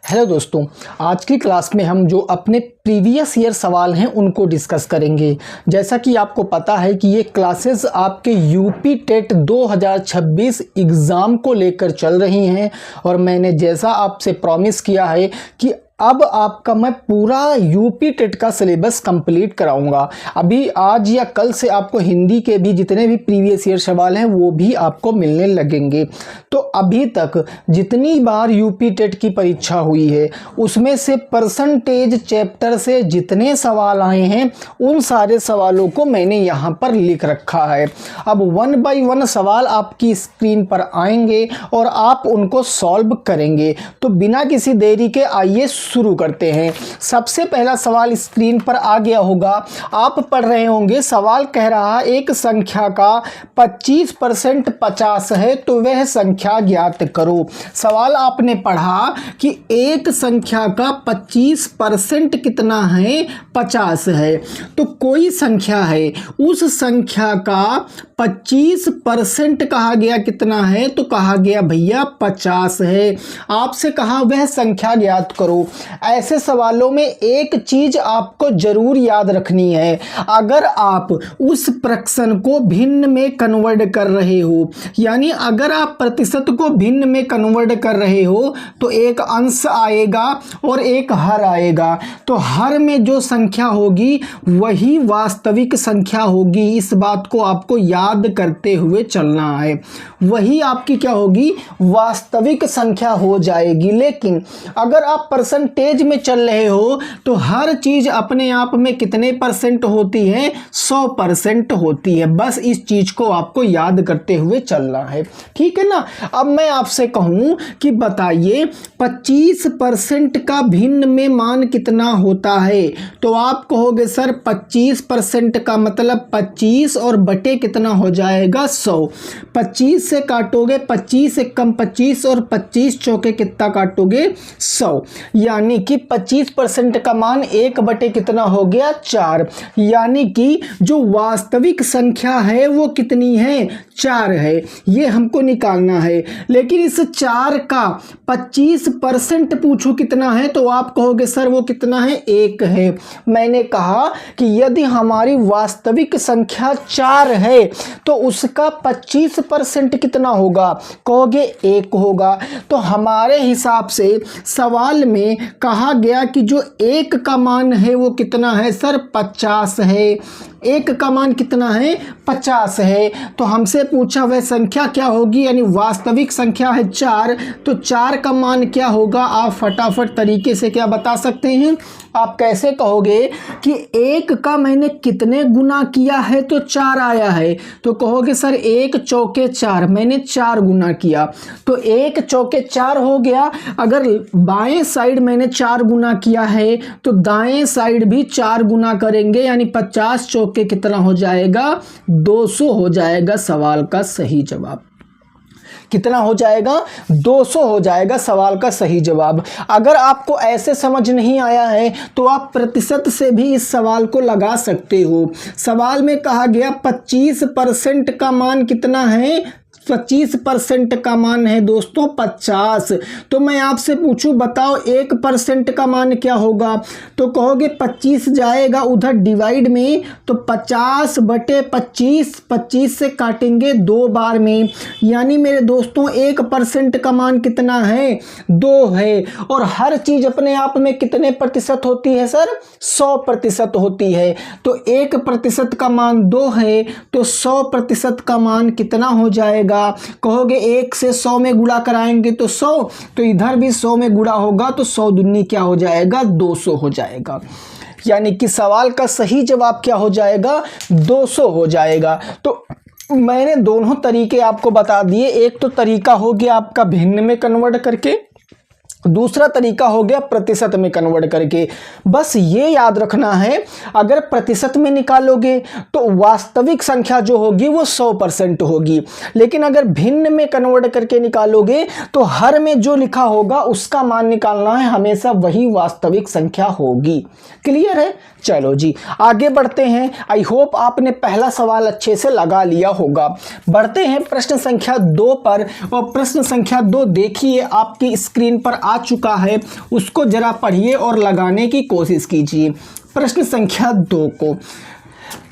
Hello दोस्तों, आज की क्लास में हम जो अपने प्रीवियस ईयर सवाल हैं उनको डिस्कस करेंगे। जैसा कि आपको पता है कि ये क्लासेस आपके यूपी टेट 2026 एग्ज़ाम को लेकर चल रही हैं और मैंने जैसा आपसे प्रॉमिस किया है कि अब आपका मैं पूरा यूपी टेट का सिलेबस कंप्लीट कराऊंगा। अभी आज या कल से आपको हिंदी के भी जितने भी प्रीवियस ईयर सवाल हैं वो भी आपको मिलने लगेंगे। तो अभी तक जितनी बार यूपी टेट की परीक्षा हुई है उसमें से परसेंटेज चैप्टर से जितने सवाल आए हैं उन सारे सवालों को मैंने यहाँ पर लिख रखा है। अब 1 बाय 1 सवाल आपकी स्क्रीन पर आएंगे और आप उनको सॉल्व करेंगे। तो बिना किसी देरी के आइए शुरू करते हैं। सबसे पहला सवाल स्क्रीन पर आ गया होगा, आप पढ़ रहे होंगे। सवाल कह रहा एक संख्या का 25% 50 है तो वह संख्या ज्ञात करो। सवाल आपने पढ़ा कि एक संख्या का 25% कितना है, 50 है। तो कोई संख्या है, उस संख्या का 25% कहा गया कितना है, तो कहा गया भैया 50 है। आपसे कहा वह संख्या ज्ञात करो। ऐसे सवालों में एक चीज आपको जरूर याद रखनी है, अगर आप उस फ्रैक्शन को भिन्न में कन्वर्ट कर रहे हो, यानी अगर आप प्रतिशत को भिन्न में कन्वर्ट कर रहे हो तो एक अंश आएगा और एक हर आएगा। तो हर में जो संख्या होगी वही वास्तविक संख्या होगी। इस बात को आपको याद करते हुए चलना है। वही आपकी क्या होगी, वास्तविक संख्या हो जाएगी। लेकिन अगर आप परसेंटेज में चल रहे हो तो हर चीज अपने आप में कितने परसेंट होती है, 100% होती है। बस इस चीज को आपको याद करते हुए चलना है, ठीक है ना। अब मैं आपसे कहूं कि बताइए 25% का भिन्न में मान कितना होता है, तो आप कहोगे सर 25% का मतलब 25 और बटे कितना हो जाएगा, 100। 25 से काटोगे 25 एक कम 25 और 25 चौके कितना काटोगे, 100। यानी कि 25% का मान 1 बटे कितना हो गया, 4। यानी कि जो वास्तविक संख्या है वो कितनी है, 4 है। ये हमको निकालना है। लेकिन इस 4 का 25% पूछो कितना है, तो आप कहोगे सर वो कितना है, 1 है। मैंने कहा कि यदि हमारी वास्तविक संख्या 4 है तो उसका 25% कितना होगा, कहोगे 1 होगा। तो हमारे हिसाब से सवाल में कहा गया कि जो 1 का मान है वो कितना है सर, 50 है। 1 का मान कितना है, 50 है। तो हमसे पूछा वह संख्या क्या होगी, यानी वास्तविक संख्या है 4, तो 4 का मान क्या होगा। आप फटाफट तरीके से क्या बता सकते हैं, आप कैसे कहोगे कि 1 का मैंने कितने गुना किया है तो 4 आया है, तो कहोगे सर 1 चौके 4, मैंने 4 गुना किया तो 1 चौके 4 हो गया। अगर बाएं साइड मैंने 4 गुना किया है तो दाएं साइड भी 4 गुना करेंगे, यानी 50 चौके कितना हो जाएगा, 200 हो जाएगा। सवाल का सही जवाब कितना हो जाएगा, 200 हो जाएगा सवाल का सही जवाब। अगर आपको ऐसे समझ नहीं आया है तो आप प्रतिशत से भी इस सवाल को लगा सकते हो। सवाल में कहा गया 25% का मान कितना है, 25% का मान है दोस्तों 50। तो मैं आपसे पूछूं बताओ 1% का मान क्या होगा, तो कहोगे 25 जाएगा उधर डिवाइड में, तो 50 बटे 25, 25 से काटेंगे 2 बार में, यानी मेरे दोस्तों 1% का मान कितना है, 2 है। और हर चीज अपने आप में कितने प्रतिशत होती है सर, 100% होती है। तो 1% का मान 2 है तो 100% का मान कितना हो जाएगा, कहोगे 1 से 100 में गुणा कराएंगे तो 100, तो इधर भी 100 में गुणा होगा तो 100 दूनी क्या हो जाएगा, 200 हो जाएगा। यानी कि सवाल का सही जवाब क्या हो जाएगा, 200 हो जाएगा। तो मैंने दोनों तरीके आपको बता दिए। एक तो तरीका हो गया आपका भिन्न में कन्वर्ट करके, दूसरा तरीका हो गया प्रतिशत में कन्वर्ट करके। बस ये याद रखना है, अगर प्रतिशत में निकालोगे तो वास्तविक संख्या जो होगी वो 100% होगी, लेकिन अगर भिन्न में कन्वर्ट करके निकालोगे तो हर में जो लिखा होगा उसका मान निकालना है, हमेशा वही वास्तविक संख्या होगी। क्लियर है। चलो जी आगे बढ़ते हैं। आई होप आपने पहला सवाल अच्छे से लगा लिया होगा। बढ़ते हैं प्रश्न संख्या 2 पर, और प्रश्न संख्या 2 देखिए आपकी स्क्रीन पर आ आ चुका है उसको जरा पढ़िए और लगाने की कोशिश कीजिए। प्रश्न संख्या 2 को,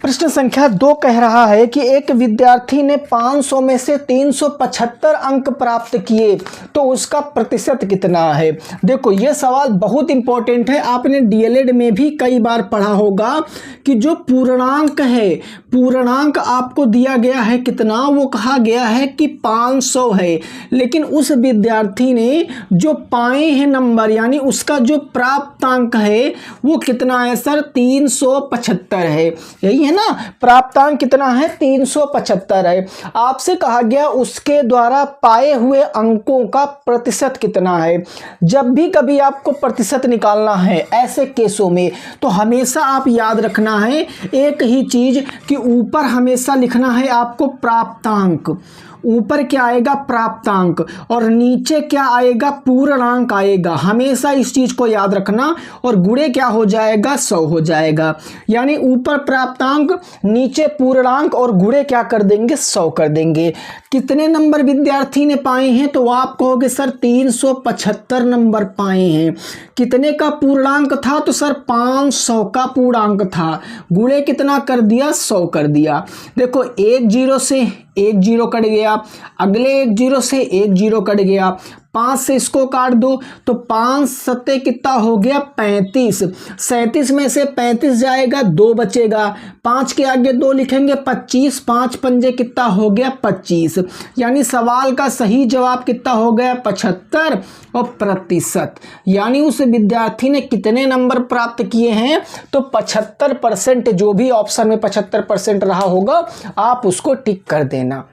प्रश्न संख्या 2 कह रहा है कि एक विद्यार्थी ने 500 में से 375 अंक प्राप्त किए तो उसका प्रतिशत कितना है। देखो ये सवाल बहुत इंपॉर्टेंट है, आपने डीएलएड में भी कई बार पढ़ा होगा कि जो पूर्णांक है, पूर्णांक आपको दिया गया है कितना, वो कहा गया है कि 500 है, लेकिन उस विद्यार्थी ने जो पाए हैं नंबर यानी उसका जो प्राप्तांक है वो कितना है सर, 375 है। यही है ना, प्राप्तांक कितना है, 375 है। आपसे कहा गया उसके द्वारा पाए हुए अंकों का प्रतिशत कितना है। जब भी कभी आपको प्रतिशत निकालना है ऐसे केसों में तो हमेशा आप याद रखना है एक ही चीज कि ऊपर हमेशा लिखना है आपको प्राप्तांक, ऊपर क्या आएगा प्राप्तांक और नीचे क्या आएगा पूर्णांक आएगा। हमेशा इस चीज को याद रखना और गुणे क्या हो जाएगा, 100 हो जाएगा। यानी ऊपर प्राप्तांक नीचे पूर्णांक और गुणे क्या कर देंगे, 100 कर देंगे। कितने नंबर विद्यार्थी ने पाए हैं तो आप कहोगे सर 375 नंबर पाए हैं। कितने का पूर्णांक था तो सर 500 का पूर्णांक था। गुणे कितना कर दिया, 100 कर दिया। देखो एक जीरो से एक जीरो कट गया, अगले एक जीरो से एक जीरो कट गया, 5 से इसको काट दो तो 5 सत्ते कितना हो गया 35, 37 में से 35 जाएगा 2 बचेगा, 5 के आगे 2 लिखेंगे 25, 5 पंजे कितना हो गया 25। यानी सवाल का सही जवाब कितना हो गया 75 और प्रतिशत यानी उस विद्यार्थी ने कितने नंबर प्राप्त किए हैं तो 75%, जो भी ऑप्शन में 75% रहा होगा आप उसको टिक कर देना।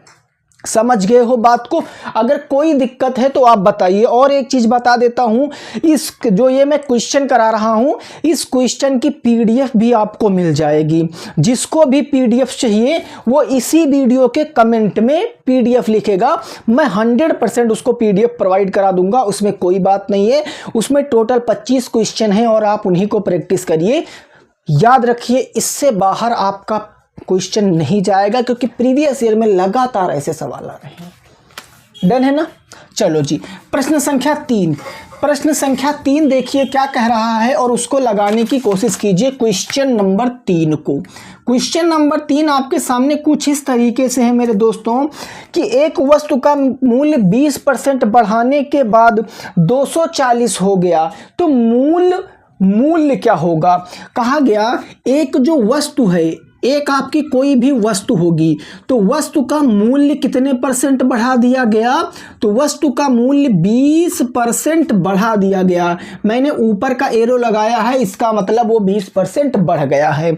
समझ गए हो बात को। अगर कोई दिक्कत है तो आप बताइए। और एक चीज बता देता हूं, इस जो ये मैं क्वेश्चन करा रहा हूं इस क्वेश्चन की पीडीएफ भी आपको मिल जाएगी। जिसको भी पीडीएफ चाहिए वो इसी वीडियो के कमेंट में पीडीएफ लिखेगा, मैं 100% उसको पीडीएफ प्रोवाइड करा दूंगा, उसमें कोई बात नहीं है। उसमें टोटल 25 क्वेश्चन है और आप उन्हीं को प्रैक्टिस करिए। याद रखिए इससे बाहर आपका क्वेश्चन नहीं जाएगा क्योंकि प्रीवियस ईयर में लगातार ऐसे सवाल आ रहे हैं। डन है ना। चलो जी, प्रश्न संख्या 3, प्रश्न संख्या 3 देखिए क्या कह रहा है और उसको लगाने की कोशिश कीजिए। क्वेश्चन नंबर 3 को, क्वेश्चन नंबर 3 आपके सामने कुछ इस तरीके से है मेरे दोस्तों कि एक वस्तु का मूल्य 20% बढ़ाने के बाद 240 हो गया तो मूल्य क्या होगा। कहा गया एक जो वस्तु है, एक आपकी कोई भी वस्तु होगी तो वस्तु का मूल्य कितने परसेंट बढ़ा दिया गया तो वस्तु का मूल्य 20% बढ़ा दिया गया। मैंने ऊपर का एरो लगाया है, इसका मतलब वो 20% बढ़ गया है।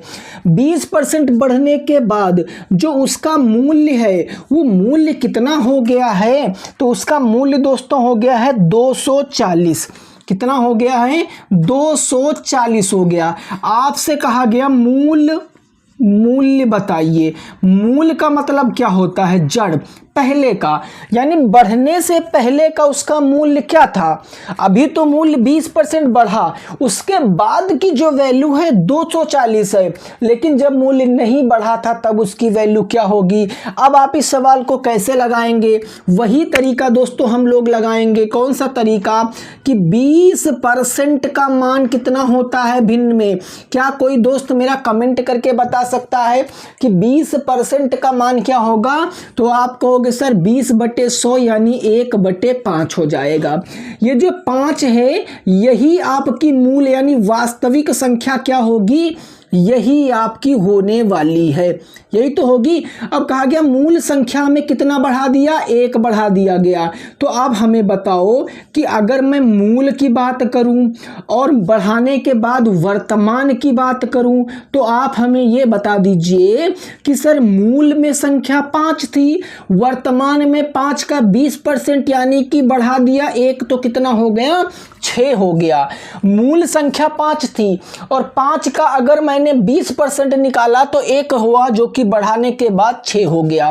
20% बढ़ने के बाद जो उसका मूल्य है वो मूल्य कितना हो गया है तो उसका मूल्य दोस्तों हो गया है 240। कितना हो गया है 240 हो गया। आपसे कहा गया मूल्य बताइए। मूल्य का मतलब क्या होता है, जड़, पहले का, यानी बढ़ने से पहले का उसका मूल्य क्या था। अभी तो मूल्य 20% बढ़ा, उसके बाद की जो वैल्यू है 240 है, लेकिन जब मूल्य नहीं बढ़ा था तब उसकी वैल्यू क्या होगी। अब आप इस सवाल को कैसे लगाएंगे, वही तरीका दोस्तों हम लोग लगाएंगे। कौन सा तरीका कि 20% का मान कितना होता है भिन्न में। क्या कोई दोस्त मेरा कमेंट करके बता सकता है कि 20% का मान क्या होगा तो आप कहोगे सर 20/100 यानी 1/5 हो जाएगा। ये जो 5 है यही आपकी मूल यानी वास्तविक संख्या क्या होगी, यही आपकी होने वाली है, यही तो होगी। अब कहा गया मूल संख्या में कितना बढ़ा दिया, 1 बढ़ा दिया गया। तो अब हमें बताओ कि अगर मैं मूल की बात करूं और बढ़ाने के बाद वर्तमान की बात करूं तो आप हमें ये बता दीजिए कि सर मूल में संख्या 5 थी, वर्तमान में 5 का 20% यानी कि बढ़ा दिया 1 तो कितना हो गया 6 हो गया। मूल संख्या 5 थी और 5 का अगर मैंने 20% निकाला तो 1 हुआ जो कि बढ़ाने के बाद 6 हो गया।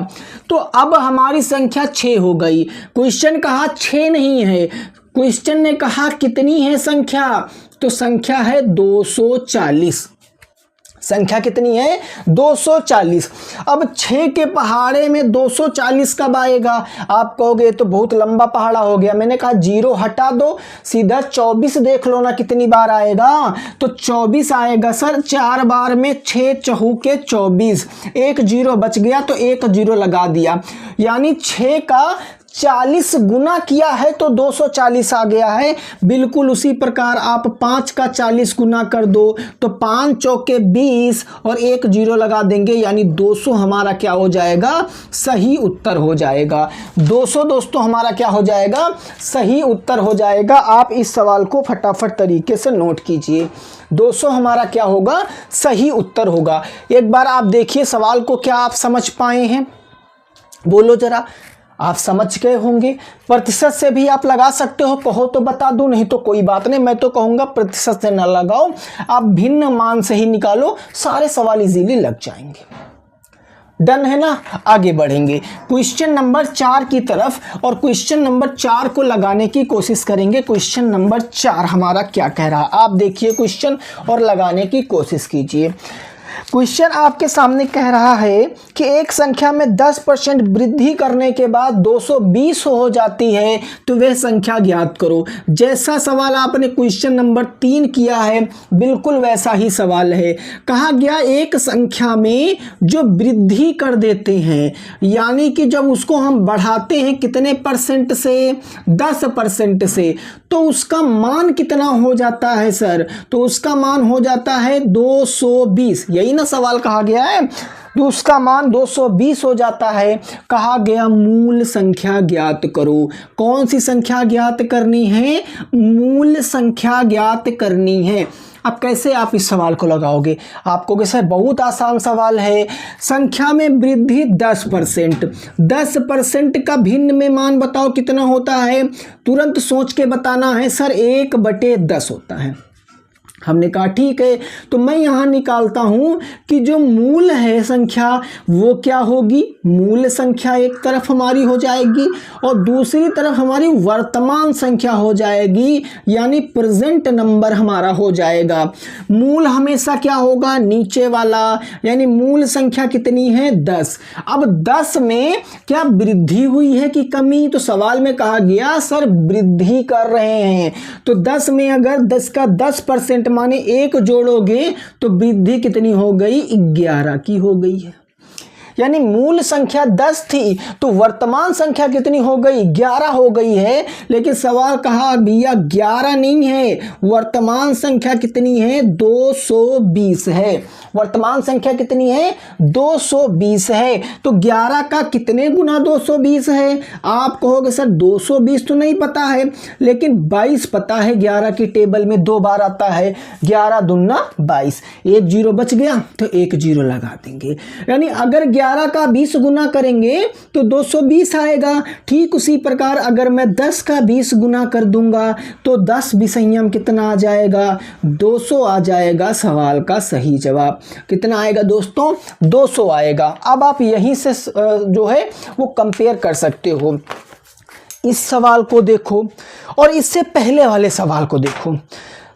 तो अब हमारी संख्या 6 हो गई। क्वेश्चन कहा 6 नहीं है, क्वेश्चन ने कहा कितनी है संख्या तो संख्या है 240। संख्या कितनी है 240। अब 6 के पहाड़े में 240 कब आएगा? आप कहोगे तो बहुत लंबा पहाड़ा हो गया। मैंने कहा 0 हटा दो, सीधा 24 देख लो ना कितनी बार आएगा। तो 24 आएगा सर 4 बार में, 6 चौके 24, एक 0 बच गया तो एक 0 लगा दिया, यानी 6 का 40 गुना किया है तो 240 आ गया है। बिल्कुल उसी प्रकार आप 5 का 40 गुना कर दो तो 5 चौके 20 और एक 0 लगा देंगे, यानी 200 हमारा क्या हो जाएगा? सही उत्तर हो जाएगा। 200 दोस्तों हमारा क्या हो जाएगा? सही उत्तर हो जाएगा। आप इस सवाल को फटाफट तरीके से नोट कीजिए। 200 हमारा क्या होगा? सही उत्तर होगा। एक बार आप देखिए सवाल को, क्या आप समझ पाए हैं? बोलो जरा, आप समझ गए होंगे। प्रतिशत से भी आप लगा सकते हो, कहो तो बता दूं, नहीं तो कोई बात नहीं। मैं तो कहूँगा प्रतिशत से ना लगाओ, आप भिन्न मान से ही निकालो, सारे सवाल इजीली लग जाएंगे। डन है ना? आगे बढ़ेंगे क्वेश्चन नंबर 4 की तरफ, और क्वेश्चन नंबर 4 को लगाने की कोशिश करेंगे। क्वेश्चन नंबर 4 हमारा क्या कह रहा है, आप देखिए क्वेश्चन और लगाने की कोशिश कीजिए। क्वेश्चन आपके सामने कह रहा है कि एक संख्या में 10% वृद्धि करने के बाद 220 हो जाती है, तो वह संख्या ज्ञात करो। जैसा सवाल आपने क्वेश्चन नंबर 3 किया है, बिल्कुल वैसा ही सवाल है। कहा गया एक संख्या में जो वृद्धि कर देते हैं, यानी कि जब उसको हम बढ़ाते हैं कितने परसेंट से? 10% से, तो उसका मान कितना हो जाता है सर? तो उसका मान हो जाता है 220। यही ना सवाल कहा गया है, तो उसका मान 220 हो जाता है। कहा गया मूल संख्या ज्ञात करो। कौन सी संख्या ज्ञात करनी है? मूल संख्या ज्ञात करनी है। अब कैसे आप इस सवाल को लगाओगे? आपको कैसे? बहुत आसान सवाल है। संख्या में वृद्धि 10%, 10% का भिन्न में मान बताओ कितना होता है? तुरंत सोच के बताना है सर, 1/10 होता है। हमने कहा ठीक है, तो मैं यहाँ निकालता हूँ कि जो मूल है संख्या वो क्या होगी? मूल संख्या एक तरफ हमारी हो जाएगी और दूसरी तरफ हमारी वर्तमान संख्या हो जाएगी, यानी प्रेजेंट नंबर हमारा हो जाएगा। मूल हमेशा क्या होगा? नीचे वाला, यानी मूल संख्या कितनी है? 10। अब 10 में क्या वृद्धि हुई है कि कमी? तो सवाल में कहा गया सर वृद्धि कर रहे हैं, तो 10 में अगर 10 का 10% माने 1 जोड़ोगे तो वृद्धि कितनी हो गई? 11 की हो गई है। यानी मूल संख्या 10 थी तो वर्तमान संख्या कितनी हो गई? 11 हो गई है। लेकिन सवाल कहा भैया 11 नहीं है, वर्तमान संख्या कितनी है? 220 है। वर्तमान संख्या कितनी है? 220 है। तो 11 का कितने गुना 220 है? आप कहोगे सर 220 तो नहीं पता है, लेकिन 22 पता है। 11 की टेबल में 2 बार आता है, 11 दूना 22। एक 0 बच गया तो एक 0 लगा देंगे। यानी अगर 11 का 20 गुना करेंगे तो 220 आएगा। ठीक उसी प्रकार अगर मैं 10 का 20 गुना कर दूंगा तो 10 विषयम कितना आ जाएगा? 200 आ जाएगा। सवाल का सही जवाब कितना आएगा दोस्तों? 200 आएगा। अब आप यहीं से जो है वो कंपेयर कर सकते हो। इस सवाल को देखो और इससे पहले वाले सवाल को देखो।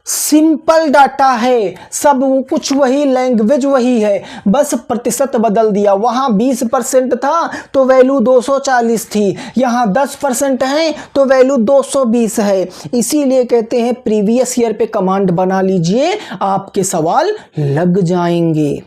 सिंपल डाटा है, सब कुछ वही, लैंग्वेज वही है, बस प्रतिशत बदल दिया। वहाँ 20% था तो वैल्यू 240 थी, यहाँ 10% है तो वैल्यू 220 है। इसीलिए कहते हैं प्रीवियस ईयर पे कमांड बना लीजिए, आपके सवाल लग जाएंगे।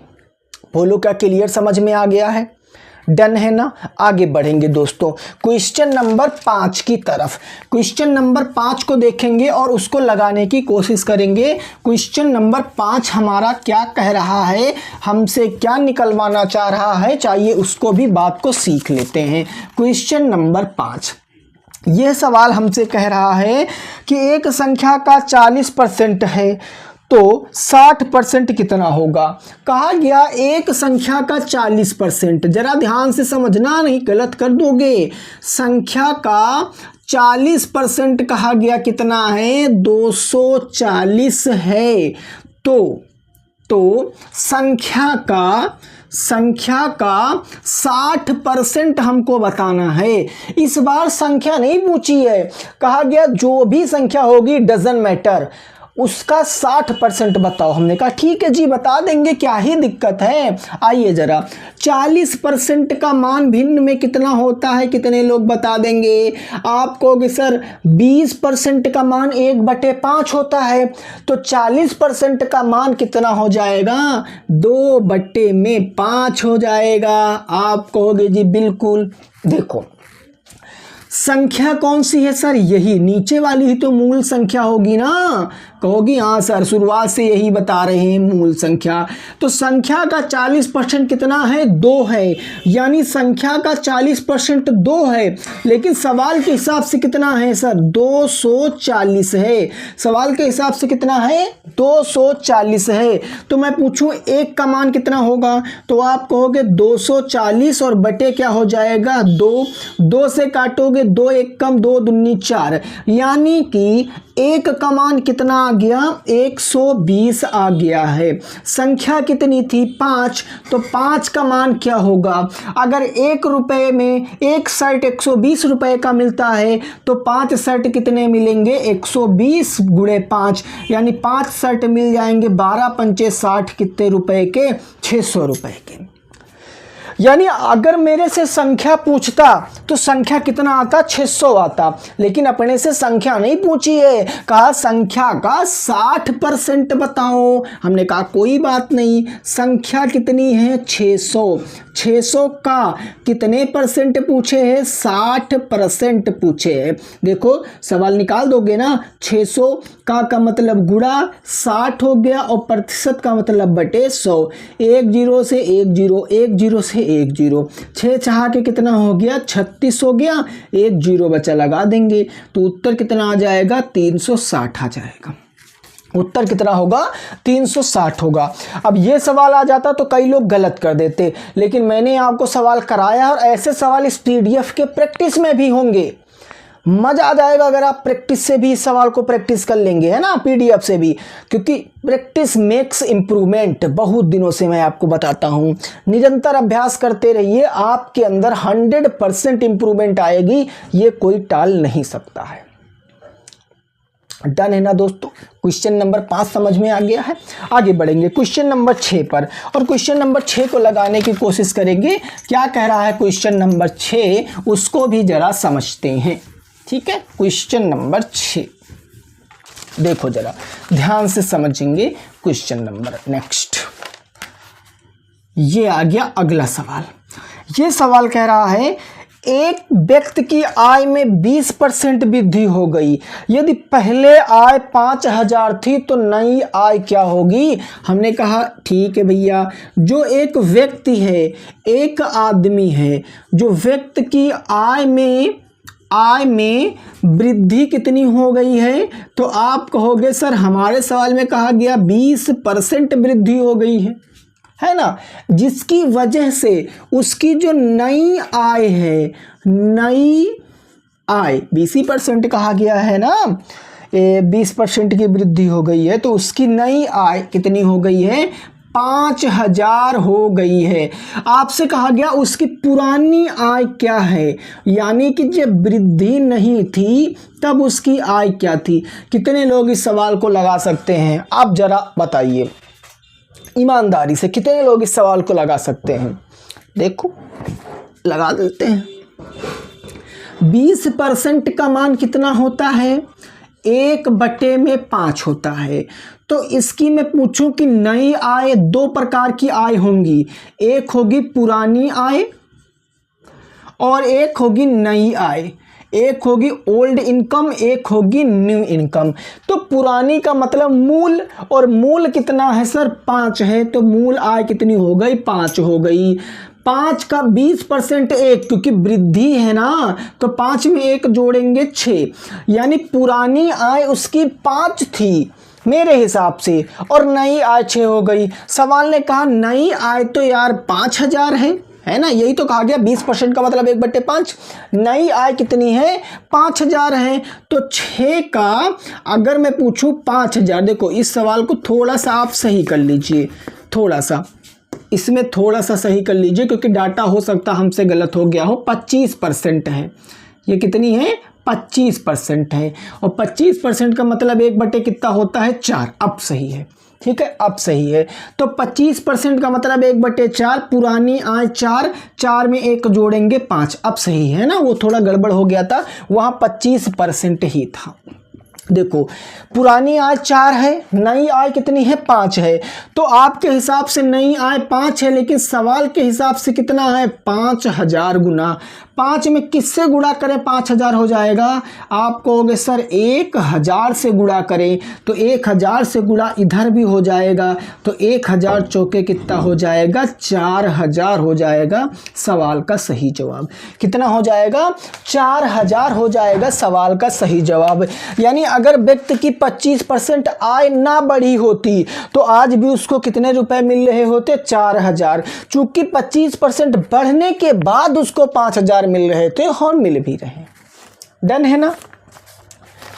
बोलो क्या क्लियर समझ में आ गया है? डन है ना? आगे बढ़ेंगे दोस्तों क्वेश्चन नंबर 5 की तरफ। क्वेश्चन नंबर 5 को देखेंगे और उसको लगाने की कोशिश करेंगे। क्वेश्चन नंबर 5 हमारा क्या कह रहा है, हमसे क्या निकलवाना चाह रहा है, चाहिए उसको भी बात को सीख लेते हैं। क्वेश्चन नंबर 5 यह सवाल हमसे कह रहा है कि एक संख्या का 40% है तो 60% कितना होगा। कहा गया एक संख्या का 40%, जरा ध्यान से समझना, नहीं गलत कर दोगे। संख्या का 40% कहा गया कितना है? 240 है। तो संख्या का 60% हमको बताना है। इस बार संख्या नहीं पूछी है, कहा गया जो भी संख्या होगी डजंट मैटर, उसका 60% बताओ। हमने कहा ठीक है जी बता देंगे, क्या ही दिक्कत है। आइए ज़रा 40% का मान भिन्न में कितना होता है, कितने लोग बता देंगे। आप कहोगे सर 20% का मान 1/5 होता है, तो 40% का मान कितना हो जाएगा, 2/5 हो जाएगा। आप कहोगे जी बिल्कुल। देखो संख्या कौन सी है सर, यही नीचे वाली ही तो मूल संख्या होगी ना। कहोगी हाँ सर शुरुआत से यही बता रहे हैं मूल संख्या। तो संख्या का 40% कितना है, 2 है, यानी संख्या का 40% 2 है। लेकिन सवाल के हिसाब से कितना है सर, 240 है। सवाल के हिसाब से कितना है, 240 है। तो मैं पूछूं 1 का मान कितना होगा, तो आप कहोगे 240 और बटे क्या हो जाएगा, 2 से काटोगे 2 1 कम 2 दूनी 4, यानी कि 1 का मान कितना आ गया, 120 आ गया है। संख्या कितनी थी, 5, तो 5 का मान क्या होगा। अगर 1 रुपए में 1 शर्ट 120 रुपए का मिलता है, तो 5 शर्ट कितने मिलेंगे, 120 गुणे 5, यानी 5 शर्ट मिल जाएंगे 12 पंचे 60, कितने रुपए के, 600 रुपए के। यानी अगर मेरे से संख्या पूछता तो संख्या कितना आता, 600 आता। लेकिन अपने से संख्या नहीं पूछी है, कहा संख्या का 60% बताओ। हमने कहा कोई बात नहीं, संख्या कितनी है, 600। 600 का कितने परसेंट पूछे हैं, 60% पूछे हैं। देखो सवाल निकाल दोगे ना, 600 का मतलब गुणा 60 हो गया और प्रतिशत का मतलब बटे 100। 1 0 से 1 0, 1 0 से 1 0, 6 चाह के कितना हो गया, 36 हो गया, 1 0 बचा लगा देंगे, तो उत्तर कितना आ जाएगा, 360 आ जाएगा। उत्तर कितना होगा, 360 होगा। अब ये सवाल आ जाता तो कई लोग गलत कर देते, लेकिन मैंने आपको सवाल कराया और ऐसे सवाल इस पीडीएफ के प्रैक्टिस में भी होंगे। मज़ा आ जाएगा अगर आप प्रैक्टिस से भी इस सवाल को प्रैक्टिस कर लेंगे, है ना, पीडीएफ से भी, क्योंकि प्रैक्टिस मेक्स इम्प्रूवमेंट। बहुत दिनों से मैं आपको बताता हूँ, निरंतर अभ्यास करते रहिए, आपके अंदर 100% इम्प्रूवमेंट आएगी, ये कोई टाल नहीं सकता है। डन है ना दोस्तों। क्वेश्चन नंबर 5 समझ में आ गया है। आगे बढ़ेंगे क्वेश्चन नंबर 6 पर, और क्वेश्चन नंबर 6 को लगाने की कोशिश करेंगे। क्या कह रहा है क्वेश्चन नंबर 6, उसको भी जरा समझते हैं। ठीक है, क्वेश्चन नंबर 6 देखो जरा ध्यान से समझेंगे। क्वेश्चन नंबर नेक्स्ट, ये आ गया अगला सवाल। ये सवाल कह रहा है एक व्यक्ति की आय में 20% वृद्धि हो गई। यदि पहले आय 5000 थी तो नई आय क्या होगी। हमने कहा ठीक है भैया, जो एक व्यक्ति है, एक आदमी है, जो व्यक्ति की आय में वृद्धि कितनी हो गई है, तो आप कहोगे सर हमारे सवाल में कहा गया 20% वृद्धि हो गई है ना, जिसकी वजह से उसकी जो नई आय है, नई आय 20% कहा गया है ना, 20% की वृद्धि हो गई है, तो उसकी नई आय कितनी हो गई है, 5000 हो गई है। आपसे कहा गया उसकी पुरानी आय क्या है, यानी कि जब वृद्धि नहीं थी तब उसकी आय क्या थी। कितने लोग इस सवाल को लगा सकते हैं, आप जरा बताइए ईमानदारी से, कितने लोग इस सवाल को लगा सकते हैं। देखो लगा देते हैं। 20% का मान कितना होता है, 1/5 होता है। तो इसकी मैं पूछूं कि नई आय, 2 प्रकार की आय होंगी, एक होगी पुरानी आय और एक होगी नई आय। एक होगी ओल्ड इनकम, एक होगी न्यू इनकम। तो पुरानी का मतलब मूल, और मूल कितना है सर, 5 है, तो मूल आय कितनी हो गई, 5 हो गई। 5 का 20% 1, क्योंकि वृद्धि है ना, तो 5 में 1 जोड़ेंगे 6, यानी पुरानी आय उसकी 5 थी मेरे हिसाब से, और नई आय 6 हो गई। सवाल ने कहा नई आय तो यार 5000 है ना, यही तो कहा गया, 20% का मतलब 1/5। नई आय कितनी है, 5000 है। तो 6 का अगर मैं पूछूं 5000, देखो इस सवाल को थोड़ा सा आप सही कर लीजिए, थोड़ा सा इसमें थोड़ा सा सही कर लीजिए, क्योंकि डाटा हो सकता हमसे गलत हो गया हो। 25% है, ये कितनी है, 25% है, और 25% का मतलब 1/, कितना होता है 4। अब सही है, ठीक है, अब सही है। तो 25% का मतलब 1/4, पुरानी आय 4, 4 में 1 जोड़ेंगे 5। अब सही है ना, वो थोड़ा गड़बड़ हो गया था, वहाँ 25% ही था। देखो पुरानी आय 4 है, नई आय कितनी है 5 है, तो आपके हिसाब से नई आय 5 है, लेकिन सवाल के हिसाब से कितना है 5000 गुना 5 में किससे गुणा करें 5000 हो जाएगा। आप कहोगे सर 1000 से गुणा करें, तो 1000 से गुणा इधर भी हो जाएगा, तो 1000 चौके कितना हो जाएगा 4000 हो जाएगा सवाल का सही जवाब। कितना हो जाएगा 4000 हो जाएगा सवाल का सही जवाब। यानी अगर व्यक्ति की 25% आय ना बढ़ी होती तो आज भी उसको कितने रुपए मिल रहे होते 4000। चूंकि 25% बढ़ने के बाद उसको 5000 मिल रहे थे और मिल भी रहे। डन है ना,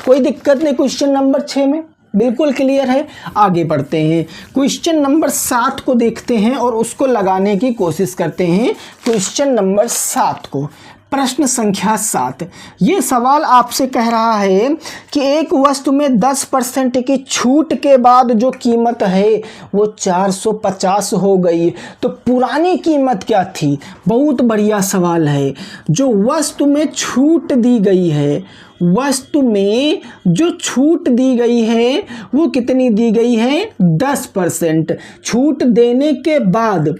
कोई दिक्कत नहीं। क्वेश्चन नंबर 6 में बिल्कुल क्लियर है। आगे बढ़ते हैं, क्वेश्चन नंबर 7 को देखते हैं और उसको लगाने की कोशिश करते हैं। क्वेश्चन नंबर 7 को, प्रश्न संख्या 7, ये सवाल आपसे कह रहा है कि एक वस्तु में 10% की छूट के बाद जो कीमत है वो 450 हो गई, तो पुरानी कीमत क्या थी। बहुत बढ़िया सवाल है। जो वस्तु में छूट दी गई है, वस्तु में जो छूट दी गई है वो कितनी दी गई है 10%। छूट देने के बाद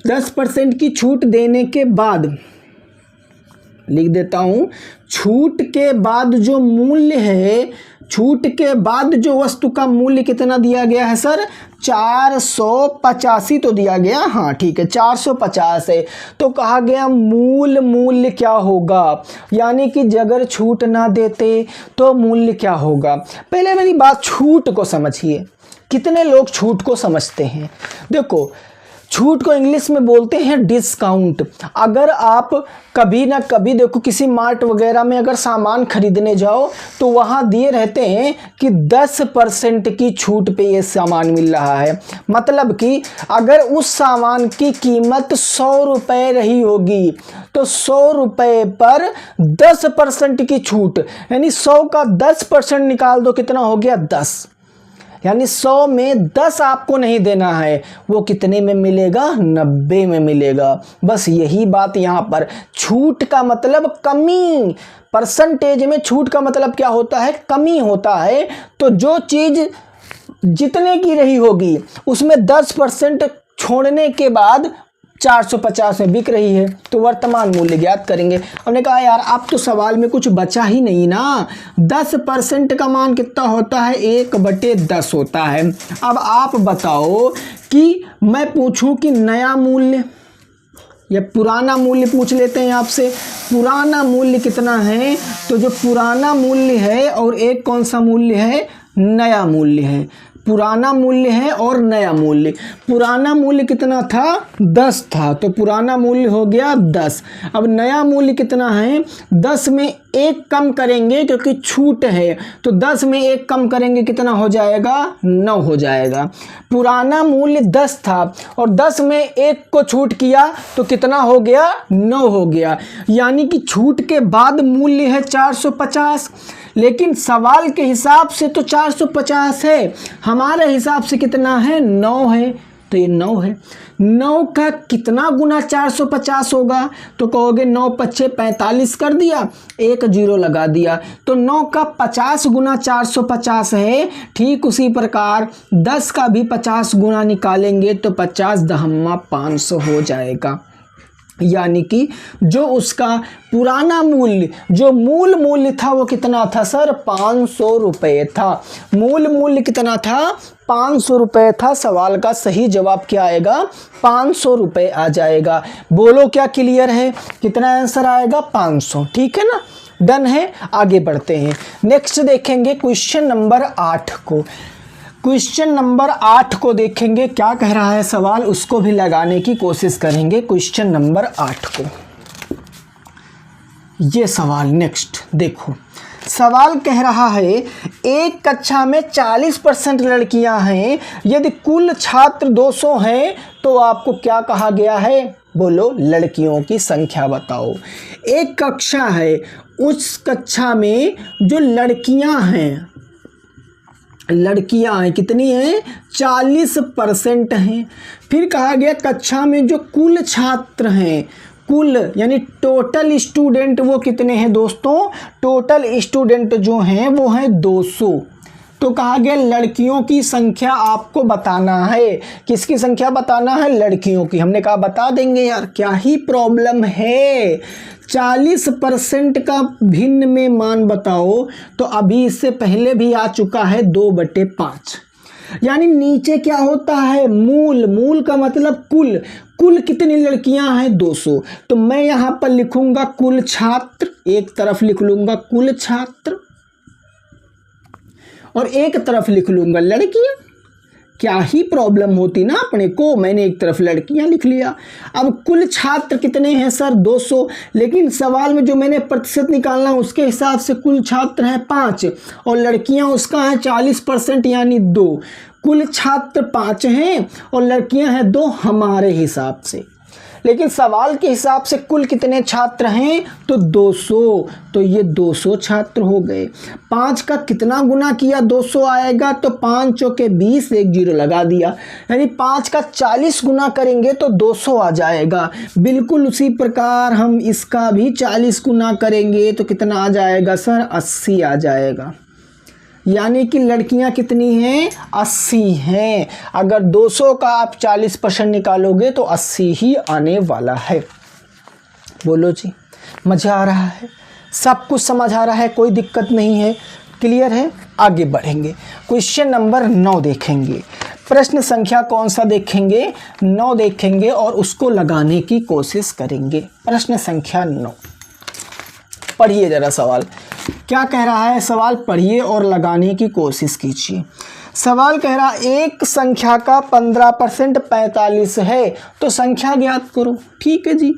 10% की छूट देने के बाद लिख देता हूं, छूट के बाद जो मूल्य है, छूट के बाद जो वस्तु का मूल्य कितना दिया गया है सर 485 तो दिया गया, हाँ ठीक है 450 है। तो कहा गया मूल मूल्य क्या होगा, यानी कि अगर छूट ना देते तो मूल्य क्या होगा। पहले मेरी बात छूट को समझिए, कितने लोग छूट को समझते हैं। देखो छूट को इंग्लिश में बोलते हैं डिस्काउंट। अगर आप कभी ना कभी देखो किसी मार्ट वगैरह में अगर सामान खरीदने जाओ तो वहाँ दिए रहते हैं कि 10% की छूट पे ये सामान मिल रहा है। मतलब कि अगर उस सामान की कीमत 100 रुपये रही होगी तो 100 रुपये पर 10% की छूट, यानी 100 का 10% निकाल दो, कितना हो गया 10। यानी 100 में 10 आपको नहीं देना है, वो कितने में मिलेगा 90 में मिलेगा। बस यही बात यहाँ पर। छूट का मतलब कमी, परसेंटेज में छूट का मतलब क्या होता है कमी होता है। तो जो चीज़ जितने की रही होगी उसमें 10% छोड़ने के बाद 450 में बिक रही है, तो वर्तमान मूल्य ज्ञात करेंगे। हमने कहा यार अब तो सवाल में कुछ बचा ही नहीं ना, 10% का मान कितना होता है 1/10 होता है। अब आप बताओ कि मैं पूछूं कि नया मूल्य या पुराना मूल्य पूछ लेते हैं आपसे, पुराना मूल्य कितना है। तो जो पुराना मूल्य है और एक कौन सा मूल्य है नया मूल्य है, पुराना मूल्य है और नया मूल्य। पुराना मूल्य कितना था 10 था, तो पुराना मूल्य हो गया 10। अब नया मूल्य कितना है 10 में 1 कम करेंगे क्योंकि छूट है, तो 10 में 1 कम करेंगे कितना हो जाएगा 9 हो जाएगा। पुराना मूल्य 10 था और 10 में 1 को छूट किया तो कितना हो गया 9 हो गया। यानी कि छूट के बाद मूल्य है 450, लेकिन सवाल के हिसाब से तो 450 है, हमारे हिसाब से कितना है 9 है, तो ये 9 है। 9 का कितना गुना 450 होगा, तो कहोगे 9 पच्चे 45 कर दिया, 1 0 लगा दिया, तो 9 का 50 गुना 450 है। ठीक उसी प्रकार 10 का भी 50 गुना निकालेंगे तो 50 दहम्मा 500 हो जाएगा। यानी कि जो उसका पुराना मूल्य, जो मूल मूल्य था वो कितना था सर 500 रुपये था। मूल मूल्य कितना था 500 रुपये था। सवाल का सही जवाब क्या आएगा 500 रुपये आ जाएगा। बोलो क्या क्लियर है, कितना आंसर आएगा 500। ठीक है ना, डन है। आगे बढ़ते हैं, नेक्स्ट देखेंगे क्वेश्चन नंबर 8 को। क्वेश्चन नंबर 8 को देखेंगे क्या कह रहा है सवाल, उसको भी लगाने की कोशिश करेंगे। क्वेश्चन नंबर 8 को, ये सवाल नेक्स्ट देखो, सवाल कह रहा है एक कक्षा में 40% लड़कियां हैं, यदि कुल छात्र 200 हैं तो आपको क्या कहा गया है, बोलो लड़कियों की संख्या बताओ। एक कक्षा है उस कक्षा में जो लड़कियां हैं कितनी हैं, 40% हैं। फिर कहा गया कक्षा में जो कुल छात्र हैं, कुल यानी टोटल स्टूडेंट वो कितने हैं दोस्तों, टोटल स्टूडेंट जो हैं वो हैं 200। तो कहा गया लड़कियों की संख्या आपको बताना है। किसकी संख्या बताना है, लड़कियों की। हमने कहा बता देंगे यार, क्या ही प्रॉब्लम है। 40% का भिन्न में मान बताओ, तो अभी इससे पहले भी आ चुका है 2/5। यानी नीचे क्या होता है, मूल का मतलब कुल कितनी लड़कियां हैं, 200। तो मैं यहां पर लिखूंगा कुल छात्र, एक तरफ लिख लूंगा कुल छात्र और एक तरफ लिख लूंगा लड़कियां। क्या ही प्रॉब्लम होती ना अपने को, मैंने एक तरफ लड़कियां लिख लिया। अब कुल छात्र कितने हैं सर, 200, लेकिन सवाल में जो मैंने प्रतिशत निकालना उसके हिसाब से कुल छात्र हैं 5 और लड़कियां उसका है 40% यानी 2। कुल छात्र 5 हैं और लड़कियां हैं 2 हमारे हिसाब से, लेकिन सवाल के हिसाब से कुल कितने छात्र हैं, तो 200। तो ये 200 छात्र हो गए। 5 का कितना गुना किया 200 आएगा, तो 5 चौके 20, एक जीरो लगा दिया, यानी 5 का 40 गुना करेंगे तो 200 आ जाएगा। बिल्कुल उसी प्रकार हम इसका भी 40 गुना करेंगे तो कितना आ जाएगा सर, 80 आ जाएगा। यानी कि लड़कियां कितनी हैं, 80 हैं। अगर 200 का आप 40% निकालोगे तो 80 ही आने वाला है। बोलो जी, मज़ा आ रहा है, सब कुछ समझ आ रहा है, कोई दिक्कत नहीं है, क्लियर है। आगे बढ़ेंगे, क्वेश्चन नंबर 9 देखेंगे। प्रश्न संख्या कौन सा देखेंगे, 9 देखेंगे और उसको लगाने की कोशिश करेंगे। प्रश्न संख्या 9, पढ़िए जरा सवाल क्या कह रहा है। सवाल पढ़िए और लगाने की कोशिश कीजिए। सवाल कह रहा एक संख्या का 15% 45 है, तो संख्या ज्ञात करो। ठीक है जी,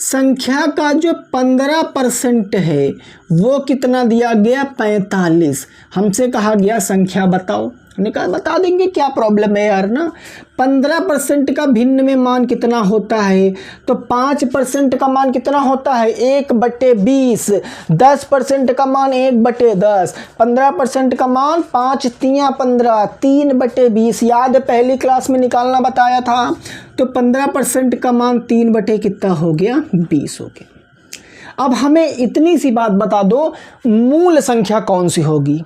संख्या का जो 15% है वो कितना दिया गया, 45। हमसे कहा गया संख्या बताओ, हमने कहा बता देंगे, क्या प्रॉब्लम है यार ना। 15% का भिन्न में मान कितना होता है, तो 5% का मान कितना होता है, 1/20। 10% का मान 1/10। 15% का मान 5 तियां 15, 3/20। याद पहली क्लास में निकालना बताया था। तो 15% का मान 3 कितना हो गया, 20 हो गया। अब हमें इतनी सी बात बता दो, मूल संख्या कौन सी होगी,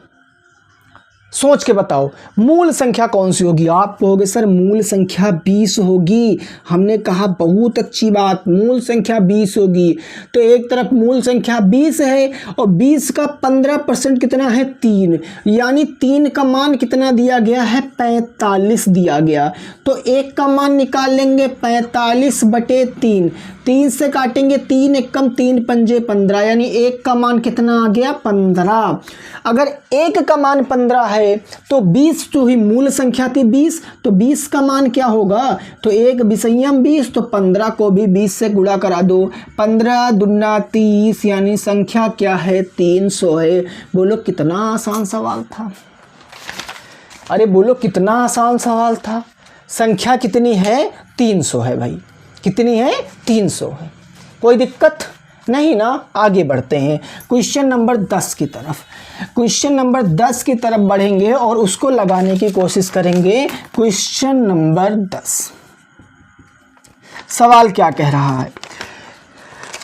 सोच के बताओ मूल संख्या कौन सी होगी। आप कहोगे सर मूल संख्या 20 होगी। हमने कहा बहुत अच्छी बात, मूल संख्या 20 होगी। तो एक तरफ मूल संख्या 20 है और 20 का 15% कितना है, 3, यानी 3 का मान कितना दिया गया है, 45 दिया गया। तो 1 का मान निकाल लेंगे 45/3, 3 से काटेंगे 3 एकम 3 पंजे 15, यानी 1 का मान कितना आ गया, 15। अगर 1 का मान 15 है तो 20 जो ही मूल संख्या थी 20, तो 20 का मान क्या होगा, तो 1 विषयम 20, तो 15 को भी 20 से गुणा करा दो। 15 दूना 30, यानी संख्या क्या है, 300 है। बोलो कितना आसान सवाल था, अरे बोलो कितना आसान सवाल था। संख्या कितनी है, 300 है भाई, कितनी है, 300 है। कोई दिक्कत नहीं ना। आगे बढ़ते हैं क्वेश्चन नंबर 10 की तरफ। क्वेश्चन नंबर 10 की तरफ बढ़ेंगे और उसको लगाने की कोशिश करेंगे। क्वेश्चन नंबर 10, सवाल क्या कह रहा है,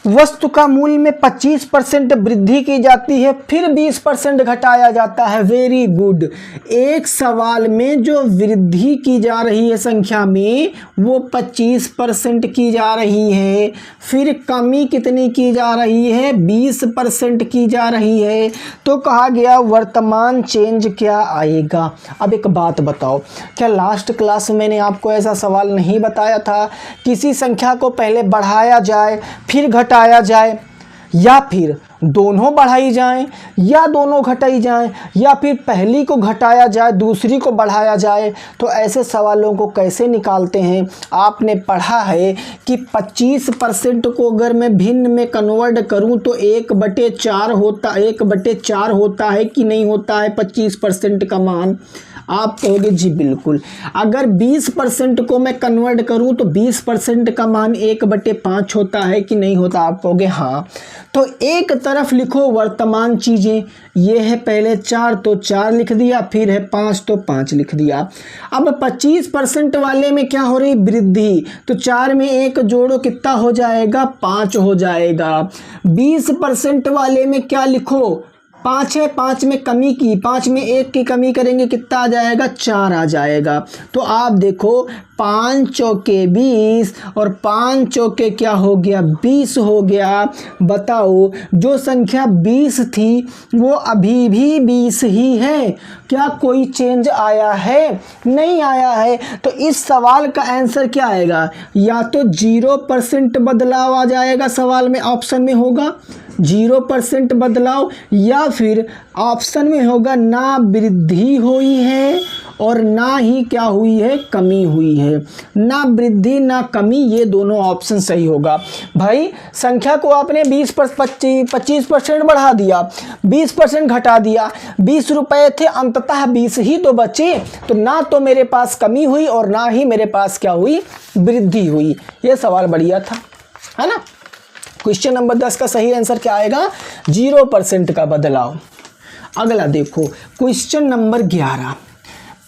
वस्तु का मूल्य में 25% वृद्धि की जाती है, फिर 20% घटाया जाता है। Very good. एक सवाल में जो वृद्धि की जा रही है संख्या में वो 25% की जा रही है, फिर कमी कितनी की जा रही है, 20% की जा रही है। तो कहा गया वर्तमान चेंज क्या आएगा। अब एक बात बताओ, क्या लास्ट क्लास में मैंने आपको ऐसा सवाल नहीं बताया था, किसी संख्या को पहले बढ़ाया जाए फिर घटाया जाए, या फिर दोनों बढ़ाई जाएं या दोनों घटाई जाएं, या फिर पहली को घटाया जाए दूसरी को बढ़ाया जाए। तो ऐसे सवालों को कैसे निकालते हैं। आपने पढ़ा है कि 25% को अगर मैं भिन्न में कन्वर्ट करूं तो 1/4 होता, 1/4 होता है कि नहीं होता है 25% का मान। आप कहोगे जी बिल्कुल। अगर 20% को मैं कन्वर्ट करूं तो 20% का मान 1/5 होता है कि नहीं होता? आप कहोगे हाँ। तो एक तरफ लिखो वर्तमान चीज़ें, ये है पहले 4 तो 4 लिख दिया, फिर है 5 तो 5 लिख दिया। अब 25% वाले में क्या हो रही? वृद्धि। तो 4 में 1 जोड़ो, कितना हो जाएगा? 5 हो जाएगा। 20% वाले में क्या लिखो? 5 है, 5 में कमी की, 5 में 1 की कमी करेंगे, कितना आ जाएगा? 4 आ जाएगा। तो आप देखो 5 चौके 20 और 5 चौके क्या हो गया? 20 हो गया। बताओ जो संख्या 20 थी वो अभी भी 20 ही है, क्या कोई चेंज आया है? नहीं आया है। तो इस सवाल का आंसर क्या आएगा? या तो 0% बदलाव आ जाएगा, सवाल में ऑप्शन में होगा 0% बदलाव, या फिर ऑप्शन में होगा ना वृद्धि हुई है और ना ही क्या हुई है? कमी हुई है। ना वृद्धि ना कमी, ये दोनों ऑप्शन सही होगा। भाई संख्या को आपने 25% बढ़ा दिया, 20% घटा दिया, 20 रुपये थे, अंततः 20 ही तो बचे। तो ना तो मेरे पास कमी हुई और ना ही मेरे पास क्या हुई? वृद्धि हुई। ये सवाल बढ़िया था, है ना। क्वेश्चन नंबर 10 का सही आंसर क्या आएगा? 0% का बदलाव। अगला देखो क्वेश्चन नंबर 11।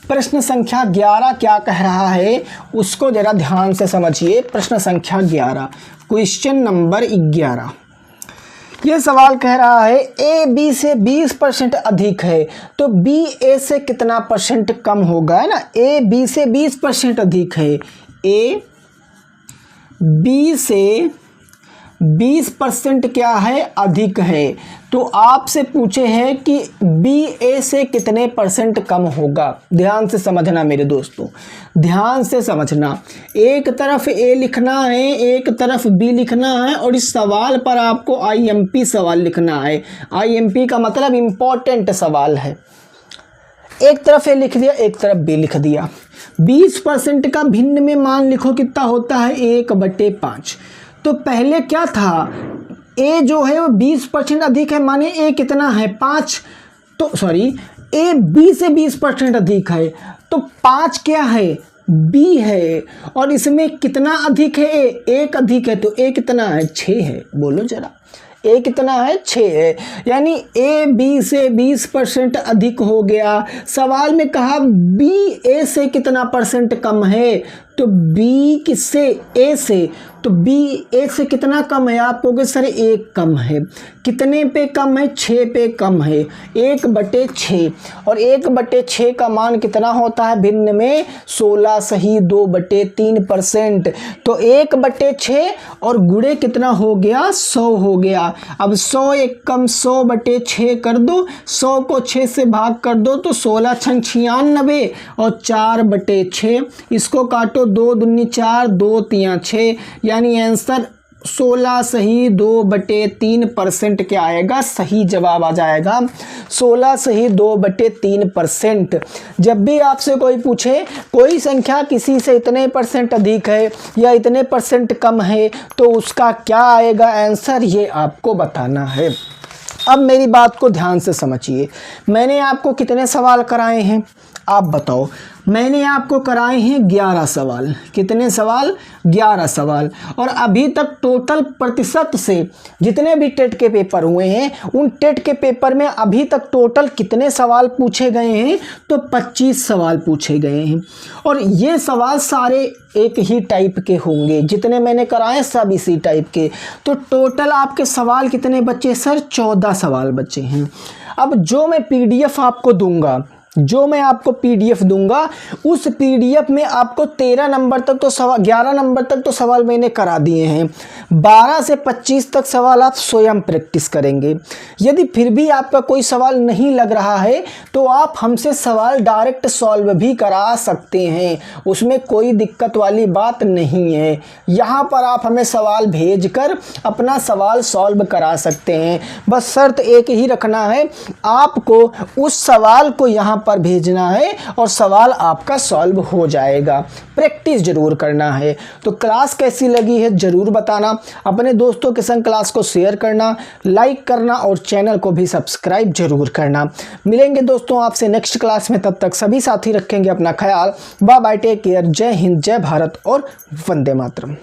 प्रश्न संख्या 11 क्या कह रहा है उसको जरा ध्यान से समझिए। प्रश्न संख्या 11, क्वेश्चन नंबर 11, ये सवाल कह रहा है ए बी से 20% अधिक है तो बी ए से कितना परसेंट कम होगा, है ना। ए बी से 20% अधिक है, ए बी से 20% क्या है? अधिक है। तो आपसे पूछे हैं कि बी ए से कितने परसेंट कम होगा। ध्यान से समझना मेरे दोस्तों, ध्यान से समझना। एक तरफ ए लिखना है, एक तरफ बी लिखना है, और इस सवाल पर आपको आईएमपी सवाल लिखना है। आईएमपी का मतलब इम्पोर्टेंट सवाल है। एक तरफ ए लिख दिया, एक तरफ बी लिख दिया। 20% का भिन्न में मान लिखो, कितना होता है? 1/5। तो पहले क्या था? ए जो है वो 20% अधिक है, माने ए कितना है? 5। तो सॉरी, ए बी से 20% अधिक है तो 5 क्या है? बी है। और इसमें कितना अधिक है? ए 1 अधिक है। तो ए कितना है? 6 है। बोलो जरा, ए कितना है? 6 है। यानी ए बी से 20% अधिक हो गया। सवाल में कहा बी ए से कितना परसेंट कम है, तो बी किससे? ए से। तो बी ए से कितना कम है? आप कहोगे सर 1 कम है। कितने पे कम है? 6 पे कम है, 1/6। और 1/6 का मान कितना होता है भिन्न में? 16 सही 2/3%। तो 1/6 और गुणे कितना हो गया? 100 हो गया। अब 100 एक कम 100/6 कर दो, 100 को 6 से भाग कर दो तो 16 छंग 96 और 4/6। इसको काटो, 2 दूनी 4, 2 तिया 6, यानी आंसर 16 सही 2/3% क्या आएगा? सही जवाब आ जाएगा 16 सही 2/3%। जब भी आपसे कोई पूछे कोई संख्या किसी से इतने परसेंट अधिक है या इतने परसेंट कम है तो उसका क्या आएगा आंसर, ये आपको बताना है। अब मेरी बात को ध्यान से समझिए। मैंने आपको कितने सवाल कराए हैं आप बताओ? मैंने आपको कराए हैं 11 सवाल। कितने सवाल? 11 सवाल। और अभी तक टोटल प्रतिशत से जितने भी टेट के पेपर हुए हैं उन टेट के पेपर में अभी तक टोटल कितने सवाल पूछे गए हैं? तो 25 सवाल पूछे गए हैं। और ये सवाल सारे एक ही टाइप के होंगे, जितने मैंने कराए सब इसी टाइप के। तो टोटल आपके सवाल कितने बचे सर? 14 सवाल बचे हैं। अब जो मैं पीडीएफ आपको दूंगा, जो मैं आपको पीडीएफ दूंगा उस पीडीएफ में आपको 13 नंबर तक तो सवाल, 11 नंबर तक तो सवाल मैंने करा दिए हैं। 12 से 25 तक सवाल आप स्वयं प्रैक्टिस करेंगे। यदि फिर भी आपका कोई सवाल नहीं लग रहा है तो आप हमसे सवाल डायरेक्ट सॉल्व भी करा सकते हैं, उसमें कोई दिक्कत वाली बात नहीं है। यहाँ पर आप हमें सवाल भेजकर अपना सवाल सॉल्व करा सकते हैं। बस शर्त एक ही रखना है, आपको उस सवाल को यहाँ पर भेजना है और सवाल आपका सॉल्व हो जाएगा। प्रैक्टिस जरूर करना है। तो क्लास कैसी लगी है ज़रूर बताना, अपने दोस्तों के संग क्लास को शेयर करना, लाइक करना और चैनल को भी सब्सक्राइब जरूर करना। मिलेंगे दोस्तों आपसे नेक्स्ट क्लास में, तब तक सभी साथी रखेंगे अपना ख्याल। बाय बाय, टेक केयर, जय हिंद, जय भारत और वंदे मातरम।